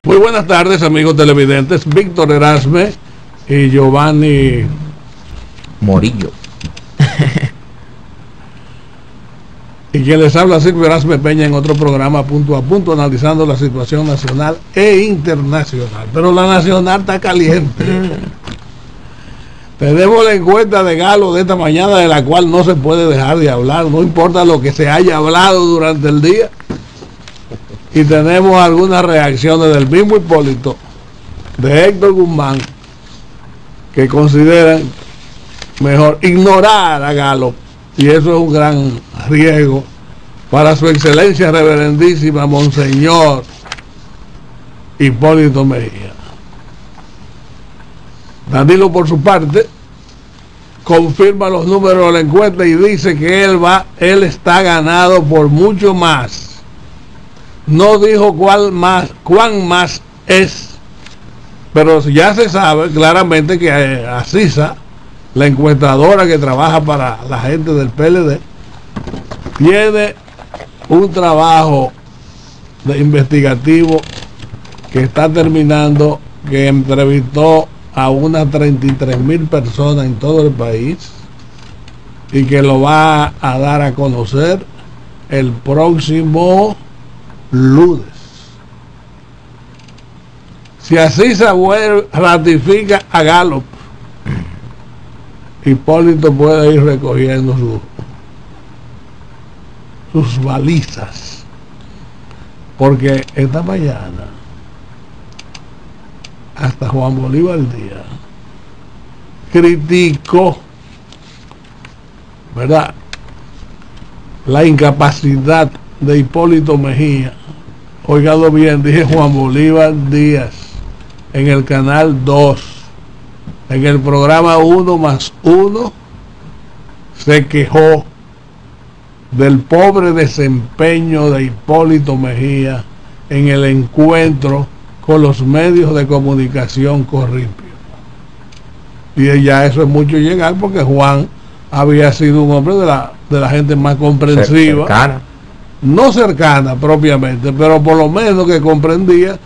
Muy buenas tardes, amigos televidentes. Víctor Erasme y Giovanni Morillo. Y quien les habla, Silvio Erasme Peña, en otro programa punto a punto, analizando la situación nacional e internacional. Pero la nacional está caliente. Tenemos la encuesta de Galo de esta mañana, de la cual no se puede dejar de hablar, no importa lo que se haya hablado durante el día. Y tenemos algunas reacciones del mismo Hipólito, de Héctor Guzmán, que consideran mejor ignorar a Galo, y eso es un gran riesgo para su excelencia reverendísima Monseñor Hipólito Mejía. Danilo, por su parte, confirma los números de la encuesta y dice que él está ganado por mucho más. No dijo cuán más es, pero ya se sabe claramente que Asisa, la encuestadora que trabaja para la gente del PLD, tiene un trabajo investigativo que está terminando, que entrevistó a unas 33,000 personas en todo el país y que lo va a dar a conocer el próximo lunes. Si así se ratifica a Gallup, Hipólito puede ir recogiendo sus balizas, porque esta mañana hasta Juan Bolívar Díaz criticó, ¿verdad?, la incapacidad de Hipólito Mejía. Oigado bien, dije Juan Bolívar Díaz, en el canal 2, en el programa 1+1, se quejó del pobre desempeño de Hipólito Mejía en el encuentro con los medios de comunicación corrompidos. Y ya eso es mucho llegar, porque Juan había sido un hombre de la gente más comprensiva, cercana. No cercana propiamente, pero por lo menos que comprendía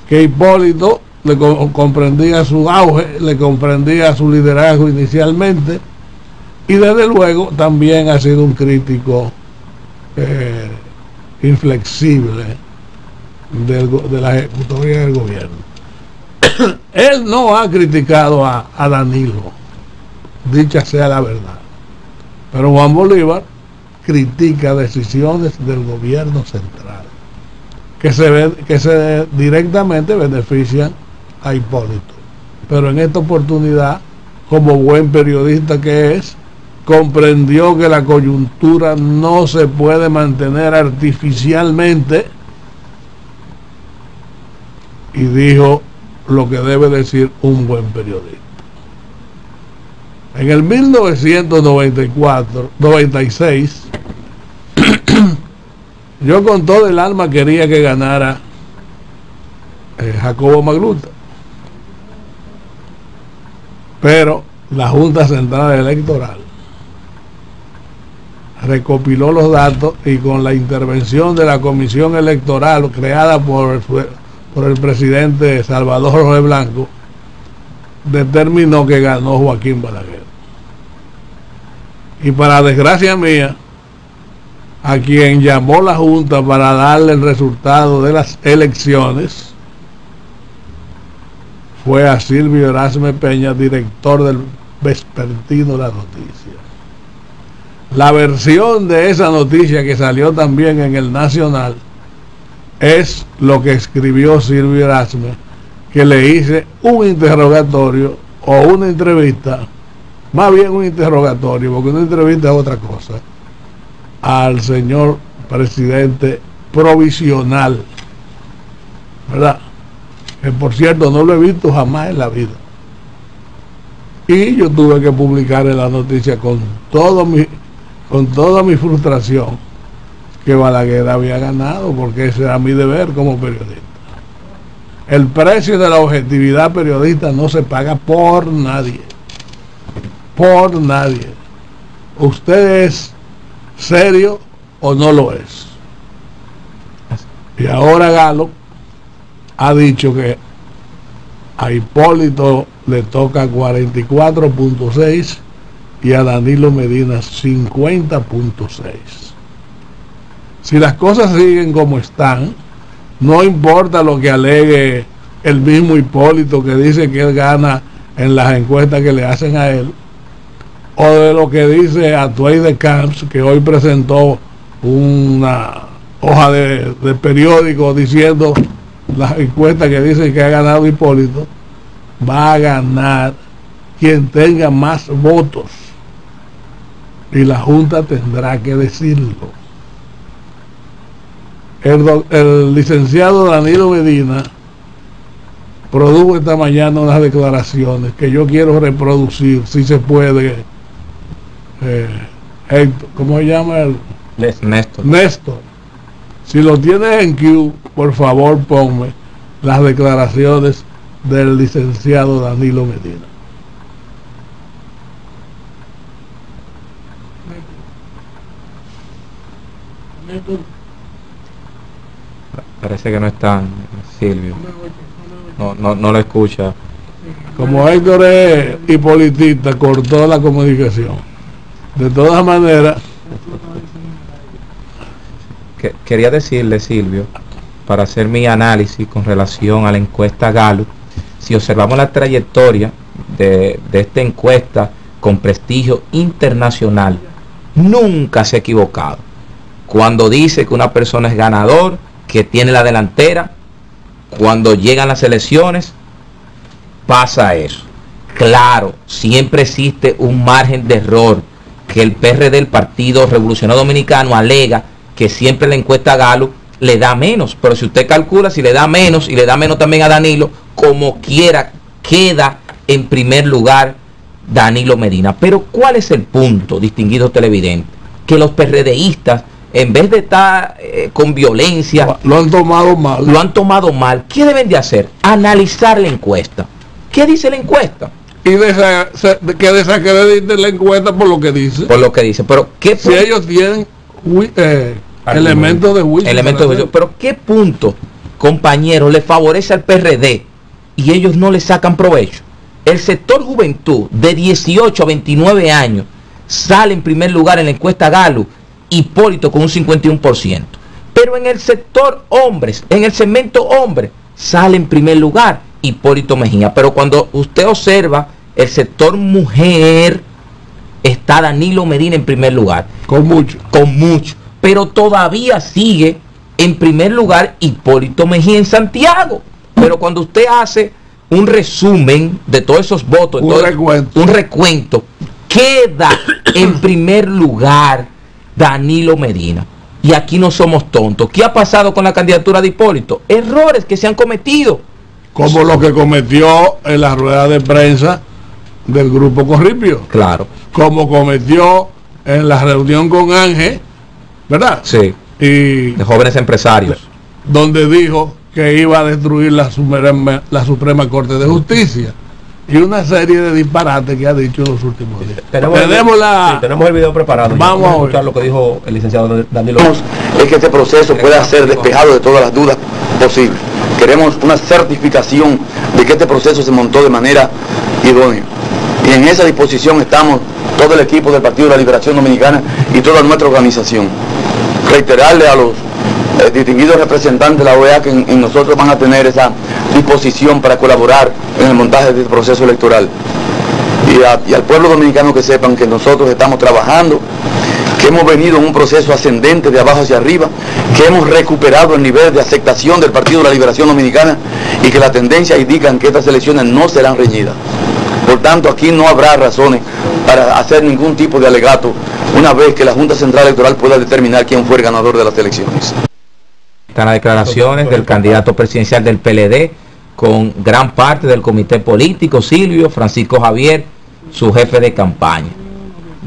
que Hipólito le comprendía su auge, le comprendía su liderazgo inicialmente, y desde luego también ha sido un crítico inflexible de la ejecutoria del gobierno. Él no ha criticado a Danilo, dicha sea la verdad, pero Juan Bolívar critica decisiones del gobierno central que se directamente benefician a Hipólito, pero en esta oportunidad, como buen periodista que es, comprendió que la coyuntura no se puede mantener artificialmente y dijo lo que debe decir un buen periodista. En el 1996 yo con todo el alma quería que ganara Jacobo Magluta, pero la Junta Central Electoral recopiló los datos y con la intervención de la comisión electoral creada por el presidente Salvador Jorge Blanco, determinó que ganó Joaquín Balaguer. Y para desgracia mía, a quien llamó la Junta para darle el resultado de las elecciones fue a Silvio Erasme Peña, director del vespertino La Noticia. La versión de esa noticia, que salió también en el Nacional, es lo que escribió Silvio Erasme, que le hice un interrogatorio o una entrevista, más bien un interrogatorio, porque una entrevista es otra cosa, al señor presidente provisional, ¿verdad?, que por cierto no lo he visto jamás en la vida. Y yo tuve que publicar en la noticia con toda mi frustración que Balaguer había ganado, porque ese era mi deber como periodista. El precio de la objetividad periodista no se paga por nadie. Por nadie. Usted es serio o no lo es. Y ahora Galo ha dicho que a Hipólito le toca 44.6 y a Danilo Medina 50.6. Si las cosas siguen como están, no importa lo que alegue el mismo Hipólito, que dice que él gana en las encuestas que le hacen a él, o de lo que dice Atuey de Camps, que hoy presentó una hoja de periódico diciendo las encuestas que dicen que ha ganado Hipólito. Va a ganar quien tenga más votos, y la Junta tendrá que decirlo. El licenciado Danilo Medina produjo esta mañana unas declaraciones que yo quiero reproducir, si se puede. Héctor, ¿cómo se llama él? Néstor. Si lo tienes en Q, por favor ponme las declaraciones del licenciado Danilo Medina. Parece que no está Silvio. No lo escucha. Como Héctor es hipolitista, cortó la comunicación. De todas maneras, quería decirle, Silvio, para hacer mi análisis con relación a la encuesta Gallup, si observamos la trayectoria de esta encuesta con prestigio internacional, nunca se ha equivocado. Cuando dice que una persona es ganador, que tiene la delantera, cuando llegan las elecciones, pasa eso. Claro, siempre existe un margen de error, que el PRD, el Partido Revolucionario Dominicano, alega que siempre la encuesta Gallup le da menos, pero si usted calcula, si le da menos y le da menos también a Danilo, como quiera queda en primer lugar Danilo Medina. Pero ¿cuál es el punto, distinguido televidente? Que los PRDistas, en vez de estar con violencia, lo han tomado mal. ¿Qué deben de hacer? Analizar la encuesta. ¿Qué dice la encuesta? Y que desacrediten la encuesta por lo que dice. Pero ¿qué si ellos tienen elementos de juicio? Pero ¿qué punto, compañeros, le favorece al PRD y ellos no le sacan provecho? El sector juventud de 18 a 29 años sale en primer lugar en la encuesta Gallup, Hipólito con un 51%. Pero en el sector hombres, en el segmento hombre, sale en primer lugar Hipólito Mejía. Pero cuando usted observa el sector mujer, está Danilo Medina en primer lugar. Con mucho. Pero todavía sigue en primer lugar Hipólito Mejía en Santiago. Pero cuando usted hace un resumen de todos esos votos, un recuento, queda en primer lugar Danilo Medina. Y aquí no somos tontos. ¿Qué ha pasado con la candidatura de Hipólito? Errores que se han cometido. Como lo que cometió en la rueda de prensa del Grupo Corripio. Claro. Como cometió en la reunión con Ángel, ¿verdad? Sí. Y de jóvenes empresarios. Donde dijo que iba a destruir la Suprema Corte de Justicia. Y una serie de disparates que ha dicho en los últimos días. Tenemos el video preparado. Vamos a escuchar lo que dijo el licenciado Danilo. Es que este proceso pueda ser despejado de todas las dudas posibles. Queremos una certificación de que este proceso se montó de manera idónea. Y en esa disposición estamos todo el equipo del Partido de la Liberación Dominicana y toda nuestra organización. Reiterarle a los distinguidos representantes de la OEA que en nosotros van a tener esa disposición para colaborar en el montaje de este proceso electoral. Y al pueblo dominicano que sepan que nosotros estamos trabajando, que hemos venido en un proceso ascendente de abajo hacia arriba, que hemos recuperado el nivel de aceptación del Partido de la Liberación Dominicana y que la tendencia indican que estas elecciones no serán reñidas. Por tanto, aquí no habrá razones para hacer ningún tipo de alegato una vez que la Junta Central Electoral pueda determinar quién fue el ganador de las elecciones. Están las declaraciones del candidato presidencial del PLD con gran parte del comité político, Silvio, Francisco Javier, su jefe de campaña.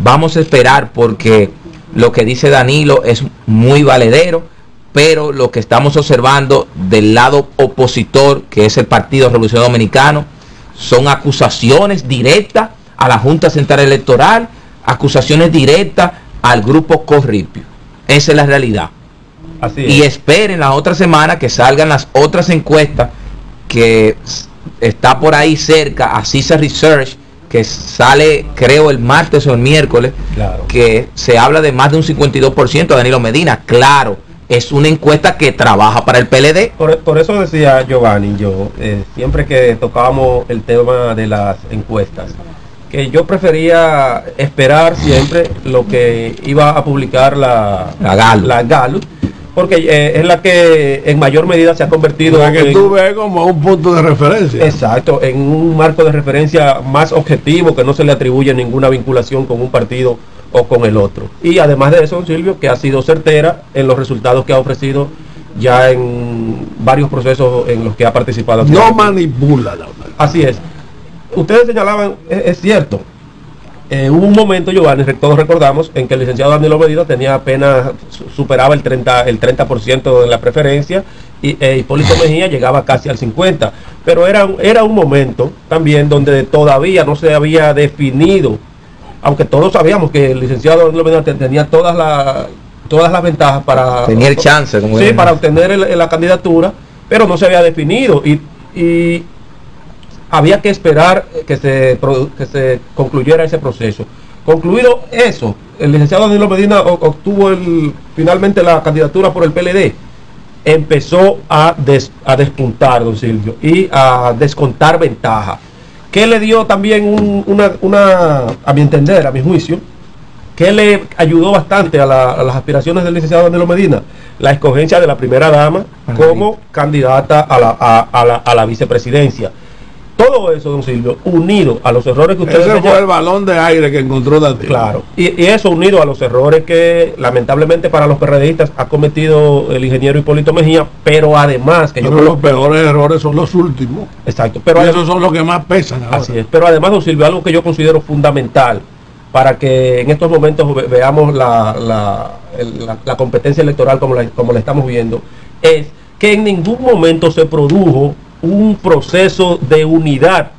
Vamos a esperar porque lo que dice Danilo es muy valedero, pero lo que estamos observando del lado opositor, que es el Partido Revolucionario Dominicano, son acusaciones directas a la Junta Central Electoral, acusaciones directas al Grupo Corripio. Esa es la realidad. Así es. Y esperen la otra semana que salgan las otras encuestas que está por ahí cerca, Asisa Research, que sale creo el martes o el miércoles, claro, que se habla de más de un 52% de Danilo Medina. Claro, es una encuesta que trabaja para el PLD. Por eso decía Giovanni, siempre que tocábamos el tema de las encuestas, que yo prefería esperar siempre lo que iba a publicar la Gallup, porque es la que en mayor medida se ha convertido en que tú ves como un punto de referencia. Exacto, en un marco de referencia más objetivo, que no se le atribuye ninguna vinculación con un partido o con el otro. Y además de eso, Silvio, que ha sido certera en los resultados que ha ofrecido ya en varios procesos en los que ha participado. No manipula. Así es. Ustedes señalaban, es cierto, hubo un momento, Giovanni, todos recordamos, en que el licenciado Danilo Medina tenía apenas, superaba el 30% de la preferencia, y Hipólito Mejía llegaba casi al 50%, pero era un momento también donde todavía no se había definido, aunque todos sabíamos que el licenciado Danilo Medina tenía todas las ventajas para... Tenía el chance, como sí, para obtener la candidatura, pero no se había definido, y había que esperar que se concluyera ese proceso. Concluido eso, el licenciado Danilo Medina obtuvo finalmente la candidatura por el PLD. Empezó a despuntar, don Silvio, y a descontar ventaja. Que le dio también a mi entender, a mi juicio, que le ayudó bastante a las aspiraciones del licenciado Danilo Medina, la escogencia de la primera dama como candidata a la vicepresidencia. Todo eso, don Silvio, unido a los errores que ustedes... Ese fue el balón de aire que encontró Danilo. Claro, y eso unido a los errores que lamentablemente para los PRDistas ha cometido el ingeniero Hipólito Mejía, pero además... Pero los peores errores son los últimos. Exacto. Pero esos son los que más pesan ahora. Así es, pero además, don Silvio, algo que yo considero fundamental para que en estos momentos veamos la competencia electoral como la estamos viendo, es que en ningún momento se produjo un proceso de unidad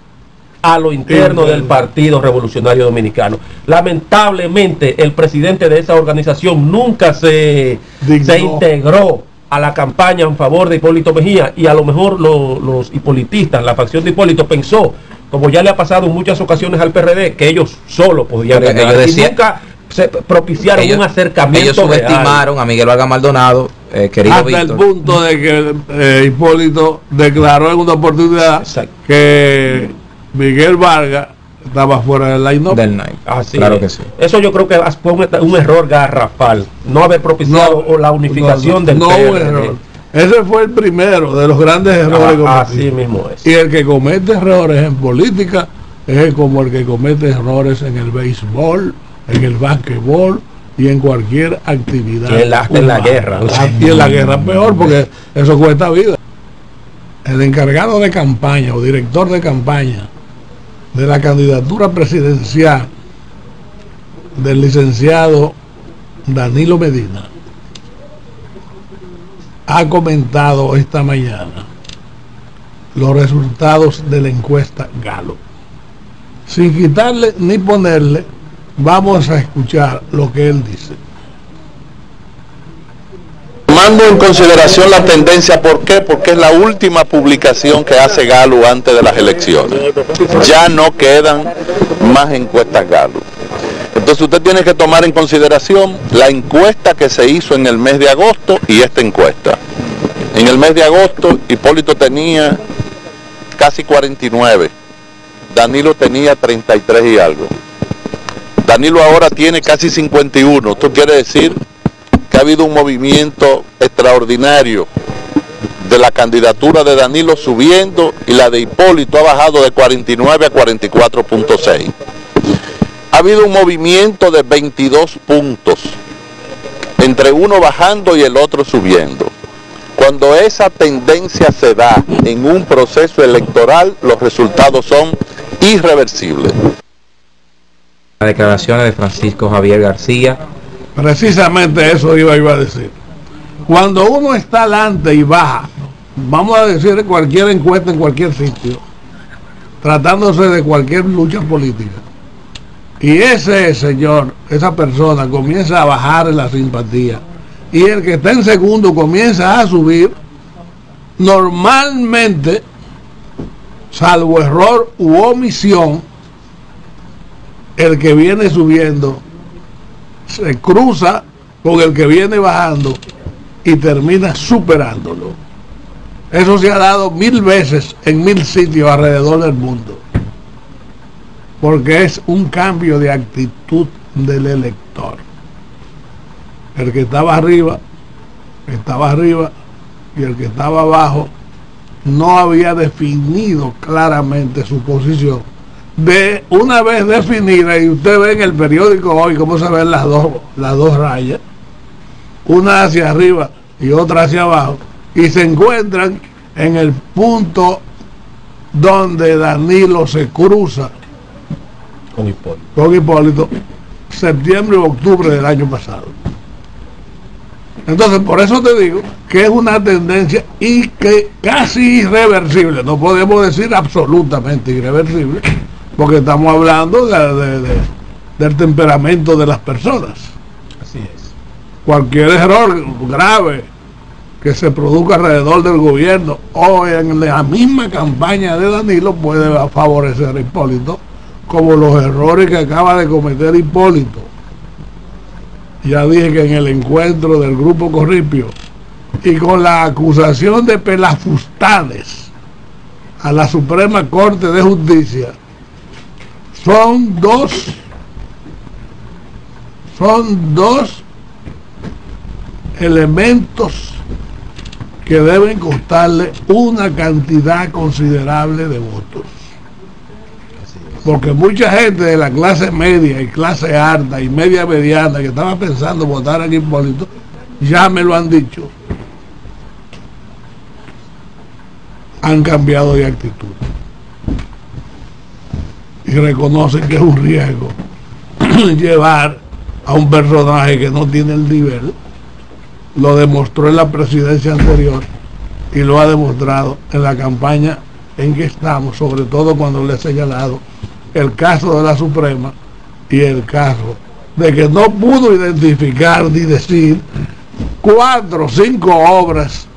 a lo interno del Partido Revolucionario Dominicano. Lamentablemente el presidente de esa organización nunca se integró a la campaña en favor de Hipólito Mejía, y a lo mejor los hipolitistas, la facción de Hipólito, pensó, como ya le ha pasado en muchas ocasiones al PRD, que ellos solo podían ganar, y nunca se propiciaron un acercamiento. Ellos subestimaron real a Miguel Vargas Maldonado, querido hasta Víctor, el punto de que Hipólito declaró en una oportunidad que Miguel Vargas estaba fuera del line-up. Claro que sí. Eso yo creo que fue un error garrafal, no haber propiciado la unificación del PRD. Error. Ese fue el primero de los grandes errores. Así mismo es. Y el que comete errores en política es como el que comete errores en el béisbol, en el básquetbol y en cualquier actividad. Y en la guerra. Y en la guerra peor, porque eso cuesta vida. El encargado de campaña o director de campaña de la candidatura presidencial del licenciado Danilo Medina ha comentado esta mañana los resultados de la encuesta Gallup. Sin quitarle ni ponerle, vamos a escuchar lo que él dice. Tomando en consideración la tendencia, ¿por qué? Porque es la última publicación que hace Gallup antes de las elecciones. Ya no quedan más encuestas Gallup. Entonces usted tiene que tomar en consideración la encuesta que se hizo en el mes de agosto y esta encuesta. En el mes de agosto Hipólito tenía casi 49, Danilo tenía 33 y algo. Danilo ahora tiene casi 51. Esto quiere decir que ha habido un movimiento extraordinario de la candidatura de Danilo subiendo, y la de Hipólito ha bajado de 49 a 44.6. Ha habido un movimiento de 22 puntos, entre uno bajando y el otro subiendo. Cuando esa tendencia se da en un proceso electoral, los resultados son irreversibles. Las declaraciones de Francisco Javier García. Precisamente eso iba a decir. Cuando uno está adelante y baja, vamos a decir cualquier encuesta en cualquier sitio, tratándose de cualquier lucha política, y ese señor, esa persona comienza a bajar en la simpatía, y el que está en segundo comienza a subir, normalmente salvo error u omisión, el que viene subiendo se cruza con el que viene bajando y termina superándolo. Eso se ha dado 1000 veces en 1000 sitios alrededor del mundo, porque es un cambio de actitud del elector. El que estaba arriba y el que estaba abajo no había definido claramente su posición. De una vez definida, y usted ve en el periódico hoy cómo se ven las dos rayas, una hacia arriba y otra hacia abajo, y se encuentran en el punto donde Danilo se cruza con Hipólito, septiembre u octubre del año pasado. Entonces, por eso te digo que es una tendencia y que casi irreversible, no podemos decir absolutamente irreversible, porque estamos hablando del temperamento de las personas. Así es. Cualquier error grave que se produzca alrededor del gobierno o en la misma campaña de Danilo puede favorecer a Hipólito, como los errores que acaba de cometer Hipólito. Ya dije que en el encuentro del grupo Corripio y con la acusación de pelafustanes a la Suprema Corte de Justicia, son dos elementos que deben costarle una cantidad considerable de votos, porque mucha gente de la clase media y clase alta y media mediana que estaba pensando votar en Hipólito ya me lo han dicho, han cambiado de actitud y reconocen que es un riesgo llevar a un personaje que no tiene el nivel. Lo demostró en la presidencia anterior y lo ha demostrado en la campaña en que estamos, sobre todo cuando le he señalado el caso de la Suprema y el caso de que no pudo identificar ni decir 4 o 5 obras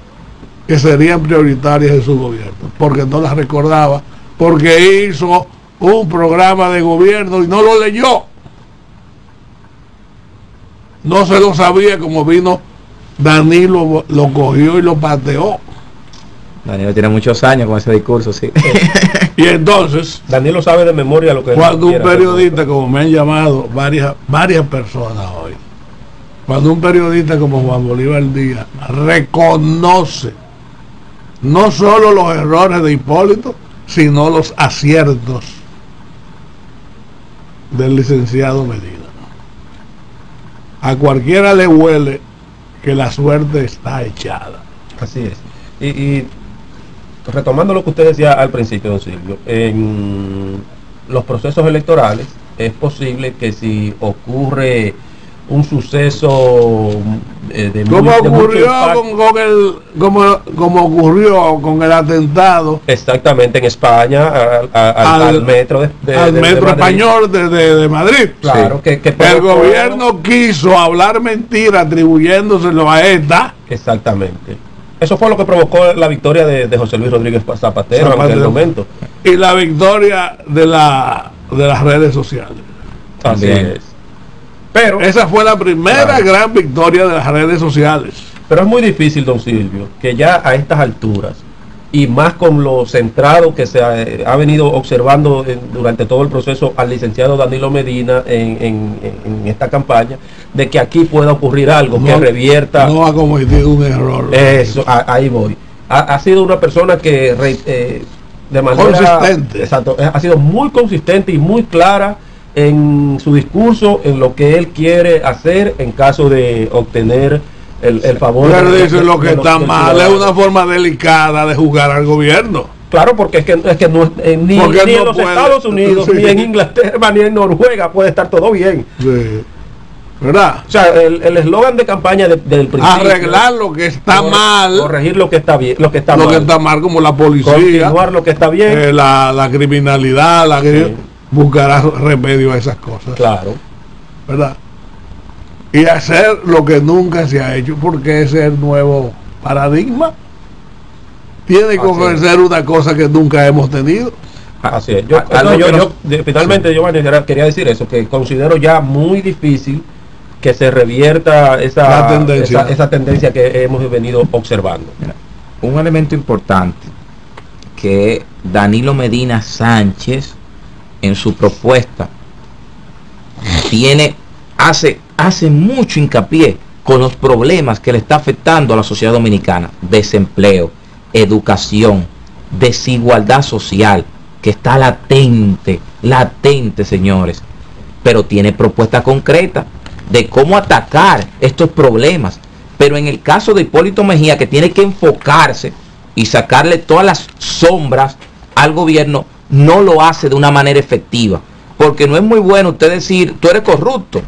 que serían prioritarias en su gobierno, porque no las recordaba, porque hizo un programa de gobierno y no lo leyó, no se lo sabía. Como vino Danilo, lo cogió y lo pateó. Danilo tiene muchos años con ese discurso, sí. Y entonces Danilo sabe de memoria lo que cuando un periodista, como me han llamado varias personas hoy, cuando un periodista como Juan Bolívar Díaz reconoce no solo los errores de Hipólito, sino los aciertos del licenciado Medina, a cualquiera le huele que la suerte está echada. Así es. Y retomando lo que usted decía al principio, don Silvio, en los procesos electorales es posible que si ocurre un suceso como ocurrió con el atentado, exactamente, en España al metro metro español de Madrid. Claro, sí. que el gobierno quiso hablar mentira atribuyéndoselo a ETA. Exactamente. Eso fue lo que provocó la victoria de José Luis Rodríguez Zapatero en aquel momento. Y la victoria de las redes sociales. También. Así es. Pero esa fue la primera gran victoria de las redes sociales. Pero es muy difícil, don Silvio, que ya a estas alturas, y más con lo centrado que se ha venido observando durante todo el proceso al licenciado Danilo Medina en esta campaña, de que aquí pueda ocurrir algo que revierta. No ha cometido un error. Eso, ahí voy. Ha sido una persona que de manera consistente. Exacto, ha sido muy consistente y muy clara en su discurso, en lo que él quiere hacer en caso de obtener el favor. Pero dice lo que está mal es una forma delicada de jugar al gobierno. Claro, porque es que no ni en los Estados Unidos, sí, ni en Inglaterra, ni en Noruega puede estar todo bien. Sí. ¿Verdad? O sea, el eslogan de campaña del principio, arreglar lo que está mal, corregir lo que está bien, lo que está mal, como la policía, continuar lo que está bien, la criminalidad, sí, buscará remedio a esas cosas. Claro. ¿Verdad? Y hacer lo que nunca se ha hecho, porque ese es el nuevo paradigma. tiene que ofrecer una cosa que nunca hemos tenido. Así es. Finalmente, Giovanni, quería decir eso, que considero ya muy difícil que se revierta esa tendencia que hemos venido observando. Mira, un elemento importante que Danilo Medina Sánchez en su propuesta hace mucho hincapié con los problemas que le está afectando a la sociedad dominicana: desempleo, educación, desigualdad social, que está latente, señores, pero tiene propuesta concreta de cómo atacar estos problemas. Pero en el caso de Hipólito Mejía, que tiene que enfocarse y sacarle todas las sombras al gobierno, no lo hace de una manera efectiva, porque no es muy bueno usted decir, tú eres corrupto,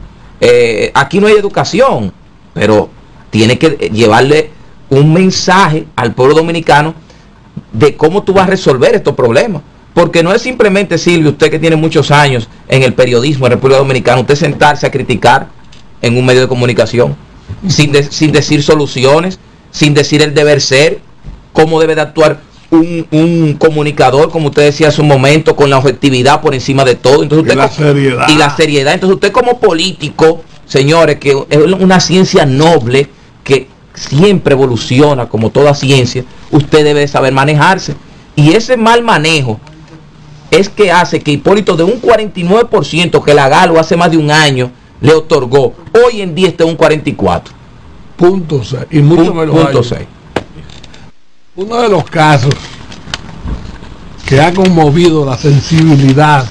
aquí no hay educación, pero tiene que llevarle un mensaje al pueblo dominicano de cómo tú vas a resolver estos problemas. Porque no es simplemente, Silvio, usted que tiene muchos años en el periodismo en República Dominicana, usted sentarse a criticar en un medio de comunicación sin decir soluciones, sin decir el deber ser, cómo debe de actuar un comunicador, como usted decía hace un momento, con la objetividad por encima de todo. Entonces usted, y la seriedad. Entonces usted como político, señores, que es una ciencia noble que siempre evoluciona como toda ciencia, usted debe saber manejarse. Y ese mal manejo es que hace que Hipólito, de un 49% que la Galo hace más de un año le otorgó, hoy en día está en un 44.6 y mucho menos. Uno de los casos que ha conmovido la sensibilidad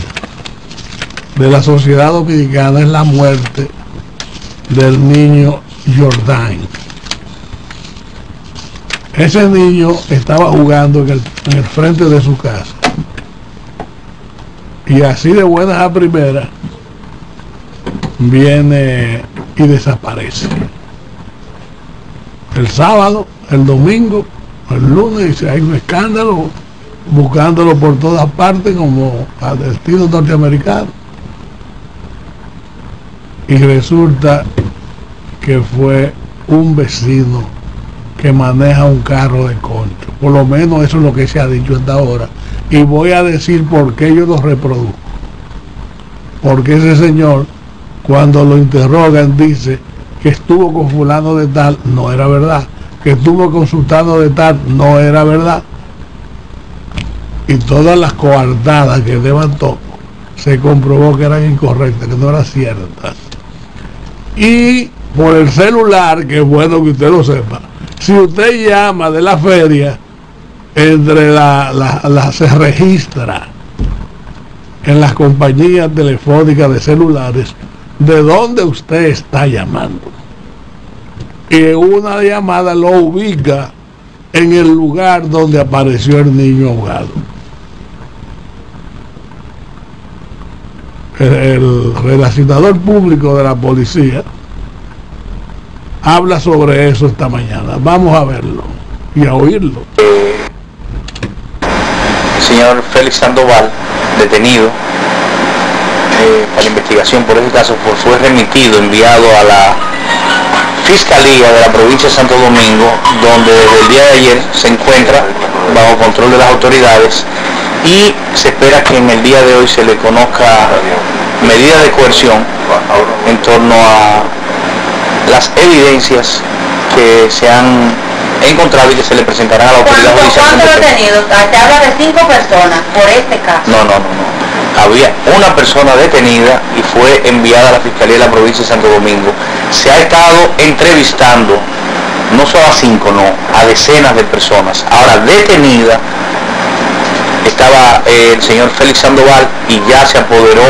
de la sociedad dominicana es la muerte del niño Jordán. Ese niño estaba jugando en el frente de su casa, y así de buenas a primeras viene y desaparece. El sábado, el domingo, el lunes, dice, hay un escándalo, buscándolo por todas partes como a destino norteamericano, y resulta que fue un vecino que maneja un carro de concho. Por lo menos eso es lo que se ha dicho hasta ahora, y voy a decir por qué yo lo reproduzco. Porque ese señor, cuando lo interrogan, dice que estuvo con fulano de tal, no era verdad; que estuvo con sultano de tal, no era verdad. Y todas las coartadas que levantó se comprobó que eran incorrectas, que no eran ciertas. Y por el celular, que es bueno que usted lo sepa, si usted llama de la feria, se registra en las compañías telefónicas de celulares de dónde usted está llamando, y una llamada lo ubica en el lugar donde apareció el niño ahogado. El relacionador público de la policía habla sobre eso esta mañana. Vamos a verlo y a oírlo. El señor Félix Sandoval, detenido para investigación por ese caso, fue remitido, enviado a la Fiscalía de la provincia de Santo Domingo, donde desde el día de ayer se encuentra bajo control de las autoridades, y se espera que en el día de hoy se le conozca medidas de coerción en torno a las evidencias que se han encontrado y que se le presentarán a la autoridad judicial. ¿Cuántos detenidos? Se habla de 5 personas por este caso. No. Había una persona detenida y fue enviada a la Fiscalía de la provincia de Santo Domingo. Se ha estado entrevistando no solo a 5, no, a decenas de personas. Ahora, detenida estaba el señor Félix Sandoval, y ya se apoderó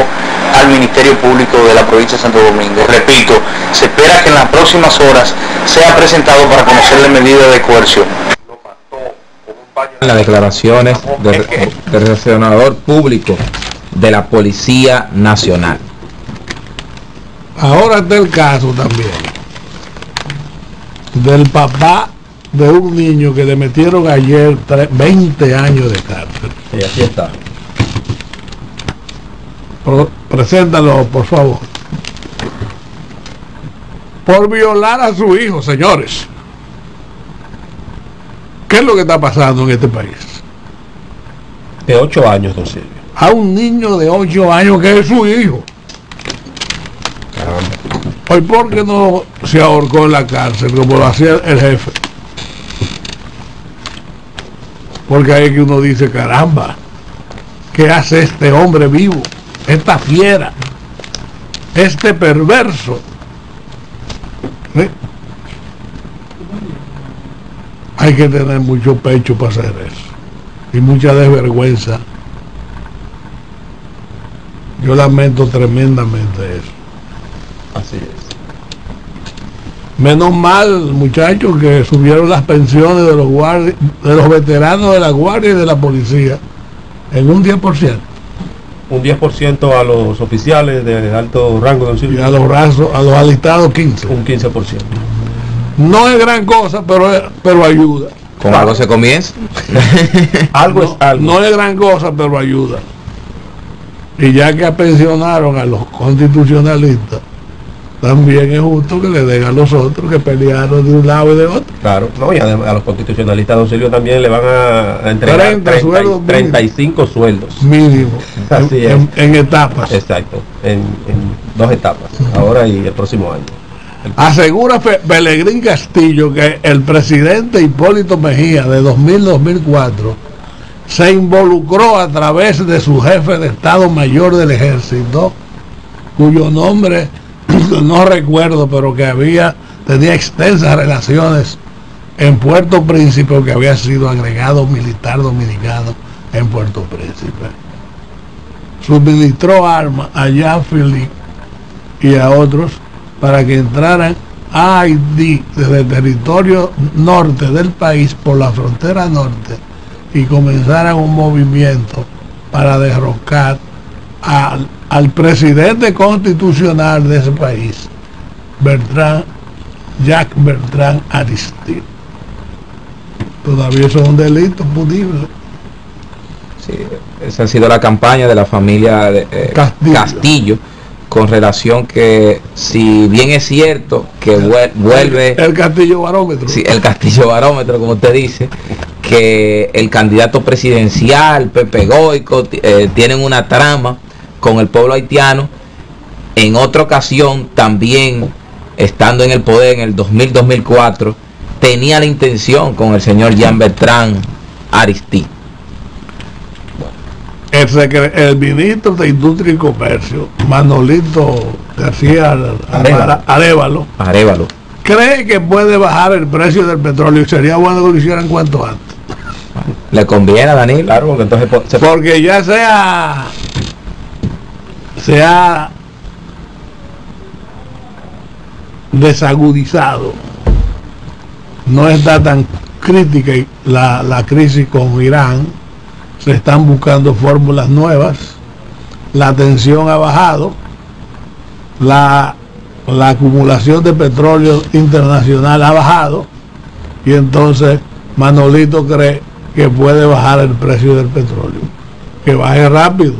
al Ministerio Público de la provincia de Santo Domingo. Repito, se espera que en las próximas horas sea presentado para conocerle medidas de coerción. Las declaraciones del relacionador público de la Policía Nacional. Ahora está el caso también del papá de un niño que le metieron ayer 20 años de cárcel. Y aquí está. Preséntalo, por favor. Por violar a su hijo, señores. ¿Qué es lo que está pasando en este país? De 8 años, don Silvio. A un niño de 8 años que es su hijo. Caramba. Hoy, ¿por qué no se ahorcó en la cárcel como lo hacía el jefe? Porque ahí es que uno dice, caramba, ¿qué hace este hombre vivo? Esta fiera, este perverso. ¿Sí? Hay que tener mucho pecho para hacer eso y mucha desvergüenza. Yo lamento tremendamente eso. Así es. Menos mal, muchachos, que subieron las pensiones de los guardias, de los veteranos de la guardia y de la policía en un 10%. Un 10% a los oficiales de alto rango, don Y Silvio. a los alistados 15%. Un 15%. No es gran cosa, pero ayuda. Con algo se comienza. Algo No, es algo. no es gran cosa, pero ayuda. Y ya que pensionaron a los constitucionalistas, también es justo que le den a los otros que pelearon de un lado y de otro. Claro, no, y además a los constitucionalistas, don Silvio, también le van a entregar 35 sueldos. Mínimo. Así es. En etapas. Exacto, en 2 etapas, ahora y el próximo año. Asegura Pelegrín Castillo que el presidente Hipólito Mejía de 2000-2004 se involucró a través de su jefe de Estado Mayor del Ejército, cuyo nombre no recuerdo, pero que tenía extensas relaciones en Puerto Príncipe, que había sido agregado militar dominicano en Puerto Príncipe. Suministró armas a Jean-Philippe y a otros para que entraran a Haití desde el territorio norte del país por la frontera norte y comenzaran un movimiento para derrocar al presidente constitucional de ese país, Jacques Bertrand Aristide. Todavía eso es un delito punible. Sí, esa ha sido la campaña de la familia de, Castillo, con relación que, si bien es cierto que vuelve el Castillo Barómetro. Sí, el Castillo Barómetro, como usted dice, que el candidato presidencial, Pepe Goico, tienen una trama con el pueblo haitiano. En otra ocasión, también estando en el poder en el 2000-2004, tenía la intención con el señor Jean Bertrand Aristide. El ministro de Industria y Comercio, Manolito García Arévalo, cree que puede bajar el precio del petróleo y sería bueno que lo hicieran cuanto antes. ¿Le conviene a Danilo? Claro, porque entonces porque ya se ha desagudizado, no está tan crítica la crisis con Irán, se están buscando fórmulas nuevas, la tensión ha bajado, la acumulación de petróleo internacional ha bajado, y entonces Manolito cree que puede bajar el precio del petróleo, que baje rápido,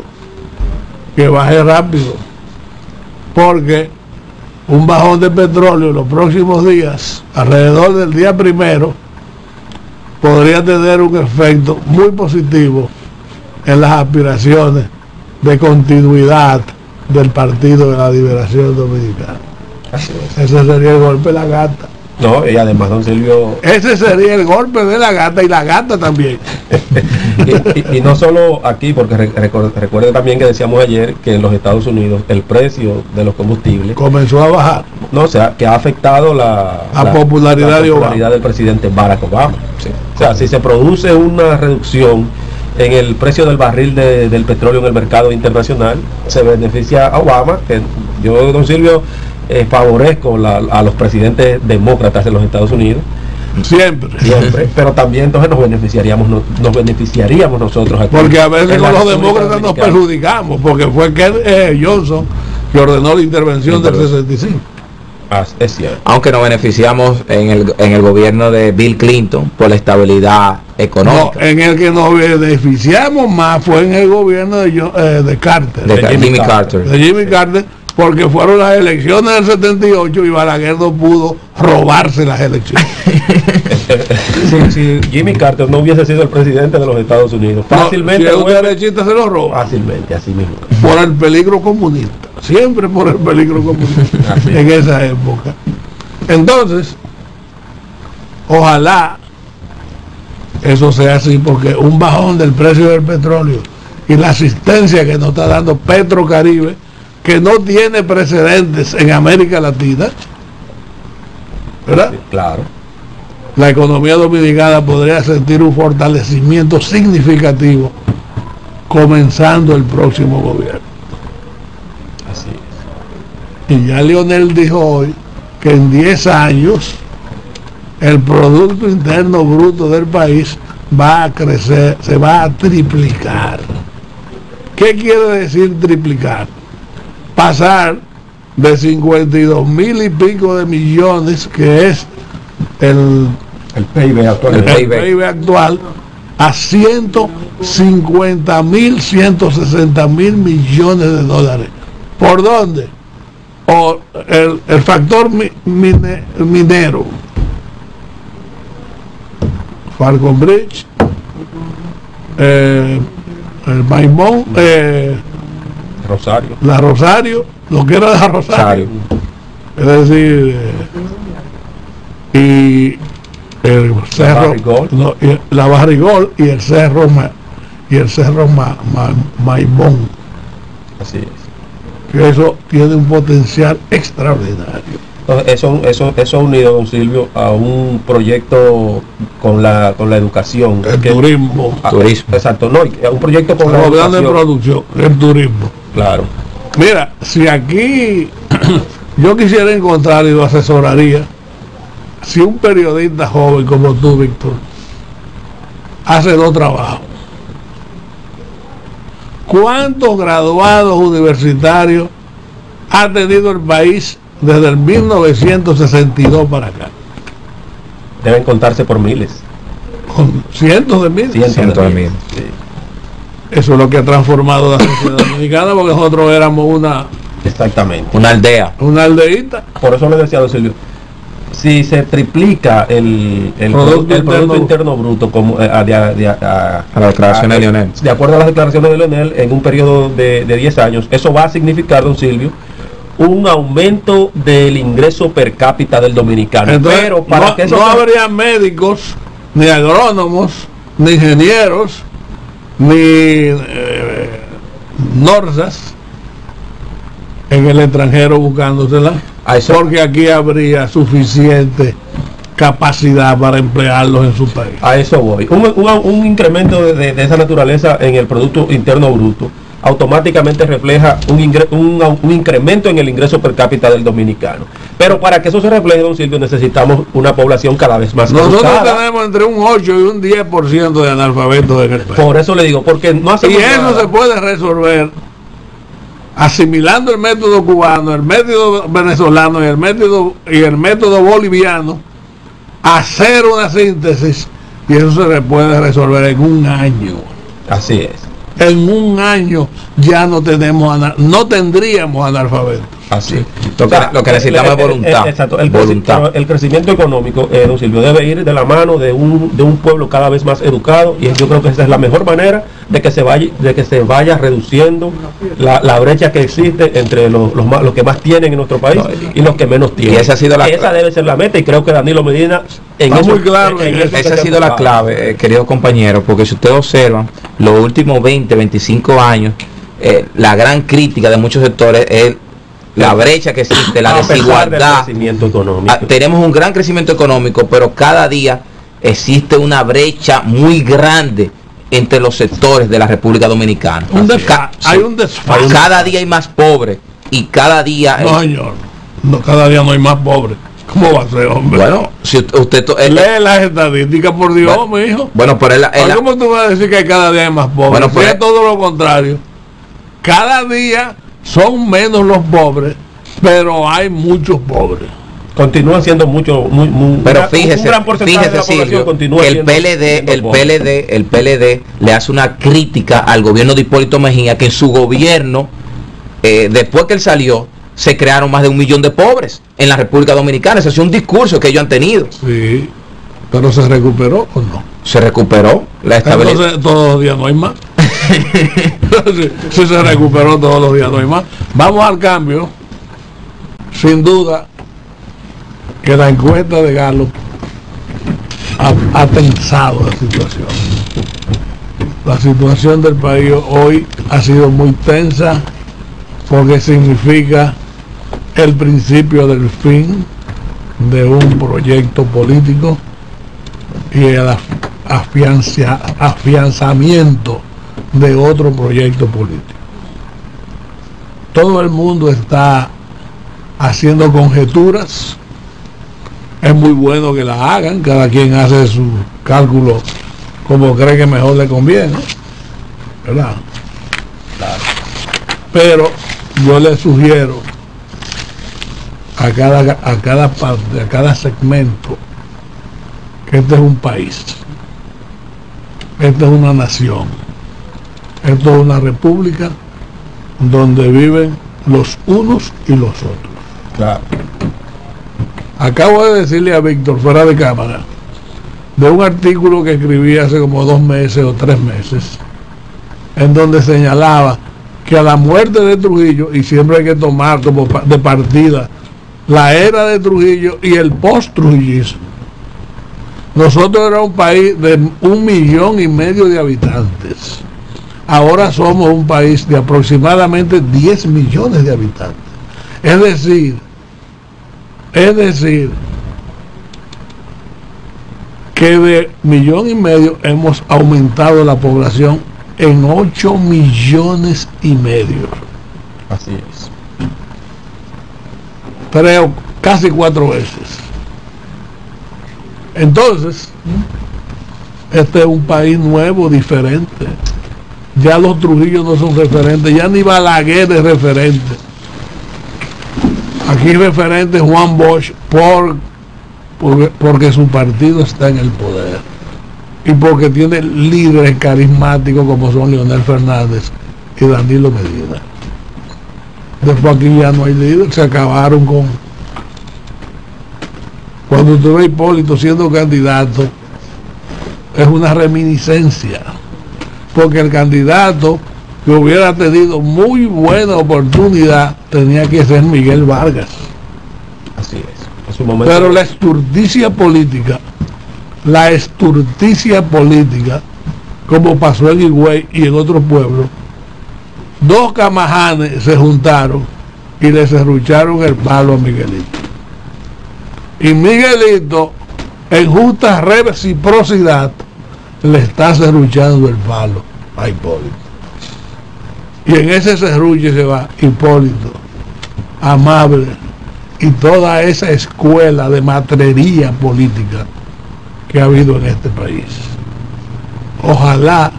porque un bajón de petróleo en los próximos días, alrededor del día 1, podría tener un efecto muy positivo en las aspiraciones de continuidad del Partido de la Liberación Dominicana. Ese sería el golpe de la gata. No, y además, don Silvio, ese sería el golpe de la gata, y la gata también. y no solo aquí, porque recuerde también que decíamos ayer que en los Estados Unidos el precio de los combustibles comenzó a bajar. No, o sea, que ha afectado la popularidad del presidente Barack Obama. Sí. O sea, si se produce una reducción en el precio del barril del petróleo en el mercado internacional, se beneficia a Obama, que yo, don Silvio, favorezco a los presidentes demócratas de los Estados Unidos. Siempre. Pero también entonces nos beneficiaríamos nosotros aquí. Porque a veces con los demócratas nos perjudicamos, porque fue que Johnson que ordenó la intervención del 65. Es cierto. Aunque nos beneficiamos en el gobierno de Bill Clinton por la estabilidad económica. No, en el que nos beneficiamos más fue en el gobierno de Carter. De Jimmy Carter. De Jimmy Carter, porque fueron las elecciones del 78 y Balaguer no pudo robarse las elecciones. Si Jimmy Carter no hubiese sido el presidente de los Estados Unidos, fácilmente si un derechista se lo roba. Fácilmente, así mismo. Por el peligro comunista, siempre por el peligro comunista en esa época. Entonces, ojalá eso sea así, porque un bajón del precio del petróleo y la asistencia que nos está dando Petrocaribe, que no tiene precedentes en América Latina, ¿verdad? Sí, claro. La economía dominicana podría sentir un fortalecimiento significativo comenzando el próximo gobierno. Así es. Y ya Leonel dijo hoy que en 10 años el Producto Interno Bruto del país va a crecer, se va a triplicar. ¿Qué quiere decir triplicar? Pasar de 52.000 y pico de millones, que es el PIB actual, el PIB actual, a 150.000, 160.000 millones de dólares. ¿Por dónde? O el factor minero, Falcon Bridge, el Maimón, Rosario, la Rosario, lo que era la Rosario, es decir, y el cerro, la Barrigol y el cerro Maimón. Así es. Que eso tiene un potencial extraordinario. Entonces, eso unido, don Silvio, a un proyecto con la educación, El turismo. Turismo. Exacto, no, un proyecto con la Hablando de educación. producción, el turismo. Claro. Mira, si aquí yo quisiera encontrar y lo asesoraría, si un periodista joven como tú, Víctor, hace 2 trabajos. ¿Cuántos graduados universitarios ha tenido el país desde el 1962 para acá? Deben contarse por miles. Con cientos de miles. Cientos de miles. Sí. Eso es lo que ha transformado la sociedad dominicana, porque nosotros éramos una aldea. Una aldeíta. Por eso le decía a don Silvio, si se triplica el Producto Interno Bruto como a la declaración de Leonel, de acuerdo a las declaraciones de Leonel, en un periodo de 10 años, eso va a significar, don Silvio, un aumento del ingreso per cápita del dominicano. Entonces, pero para que eso no habría médicos, ni agrónomos, ni ingenieros, ni norsas en el extranjero buscándosela, porque aquí habría suficiente capacidad para emplearlos en su país. A eso voy. Un incremento de esa naturaleza en el Producto Interno Bruto automáticamente refleja un incremento en el ingreso per cápita del dominicano. Pero para que eso se refleje, don Silvio, necesitamos una población cada vez más Nosotros educada. tenemos entre un 8 y un 10% de analfabetos en el país. Por eso le digo, porque no hacemos y eso nada. se puede resolver asimilando el método cubano, el método venezolano y el método boliviano, hacer una síntesis, y eso se le puede resolver en un año. Así es. En un año ya no tendríamos analfabetos. Así. Lo que necesitamos es voluntad. Exacto. Voluntad. El crecimiento económico, don Silvio, debe ir de la mano de un pueblo cada vez más educado, y yo creo que esa es la mejor manera de que se vaya reduciendo la brecha que existe entre los que más tienen en nuestro país y los que menos tienen. Y esa ha sido esa debe ser la meta, y creo que Danilo Medina muy claro. Esa ha sido la clave, queridos compañeros, porque si ustedes observan los últimos 20, 25 años, la gran crítica de muchos sectores es la brecha que existe, la desigualdad. Tenemos un gran crecimiento económico, pero cada día existe una brecha muy grande entre los sectores de la República Dominicana. Hay un desfase. Cada día hay más pobres y cada día... No, señor. No, cada día no hay más pobres. ¿Cómo va a ser, hombre? Bueno, si usted lee las estadísticas, por Dios, mi hijo. Bueno, pero ¿cómo tú vas a decir que cada día hay más pobres? Bueno, es todo lo contrario. Cada día son menos los pobres, pero hay muchos pobres. Continúan siendo pero fíjese, Silvio, que el PLD le hace una crítica al gobierno de Hipólito Mejía, que en su gobierno, después que él salió, se crearon más de 1 millón de pobres en la República Dominicana. Ese es un discurso que ellos han tenido. Sí, pero ¿se recuperó o no? Se recuperó la estabilidad. Entonces todos los días no hay más. Si se recuperó todos los días no hay más. Vamos al cambio. Sin duda que la encuesta de Gallup ha tensado la situación. La situación del país hoy ha sido muy tensa porque significa el principio del fin de un proyecto político y el afianzamiento de otro proyecto político. Todo el mundo está haciendo conjeturas. Es muy bueno que las hagan, cada quien hace su cálculo como cree que mejor le conviene, ¿verdad? Claro. Pero yo le sugiero a cada parte, a cada segmento, que este es un país, esta es una nación, esto es una república donde viven los unos y los otros. Claro. Acabo de decirle a Víctor fuera de cámara de un artículo que escribí hace como 2 meses o 3 meses, en donde señalaba que a la muerte de Trujillo, y siempre hay que tomar como de partida la era de Trujillo y el post-trujillismo, nosotros era un país de 1,5 millones de habitantes. Ahora somos un país de aproximadamente 10 millones de habitantes. Es decir, que de 1,5 millones hemos aumentado la población en 8,5 millones. Así es. Casi 4 veces. Entonces, este es un país nuevo, diferente. Ya los Trujillos no son referentes, ya ni Balaguer es referente. Aquí referente Juan Bosch porque su partido está en el poder y porque tiene líderes carismáticos como son Leonel Fernández y Danilo Medina. Después aquí ya no hay líderes, se acabaron con... Cuando usted ve a Hipólito siendo candidato, es una reminiscencia, porque el candidato que hubiera tenido muy buena oportunidad tenía que ser Miguel Vargas. Así es. En su momento. Pero la esturticia política, como pasó en Higüey y en otros pueblos, 2 camajanes se juntaron y le serrucharon el palo a Miguelito. Y Miguelito, en justa reciprocidad, le está serruchando el palo a Hipólito. Y en ese serruche se va Hipólito, Amable y toda esa escuela de matrería política que ha habido en este país. Ojalá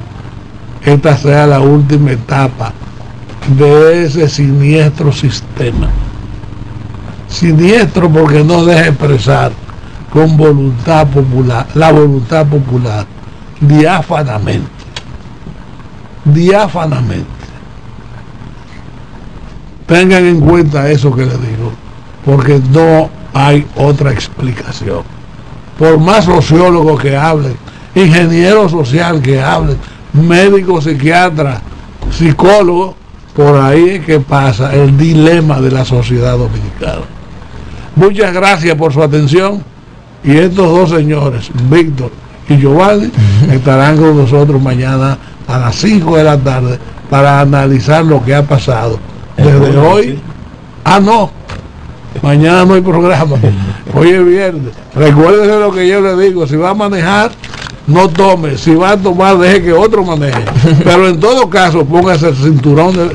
esta sea la última etapa de ese siniestro sistema. Siniestro porque no deja expresar con voluntad popular, la voluntad popular, diáfanamente. Tengan en cuenta eso que les digo, porque no hay otra explicación. Por más sociólogos que hablen, ingeniero social que hablen, médico, psiquiatra, psicólogo, por ahí es que pasa el dilema de la sociedad dominicana. Muchas gracias por su atención, y estos 2 señores, Víctor y Giovanni, estarán con nosotros mañana a las 5 de la tarde para analizar lo que ha pasado desde hoy. No, mañana no hay programa, hoy es viernes. Recuérdense lo que yo le digo: si va a manejar, no tome; si va a tomar, deje que otro maneje, pero en todo caso póngase el cinturón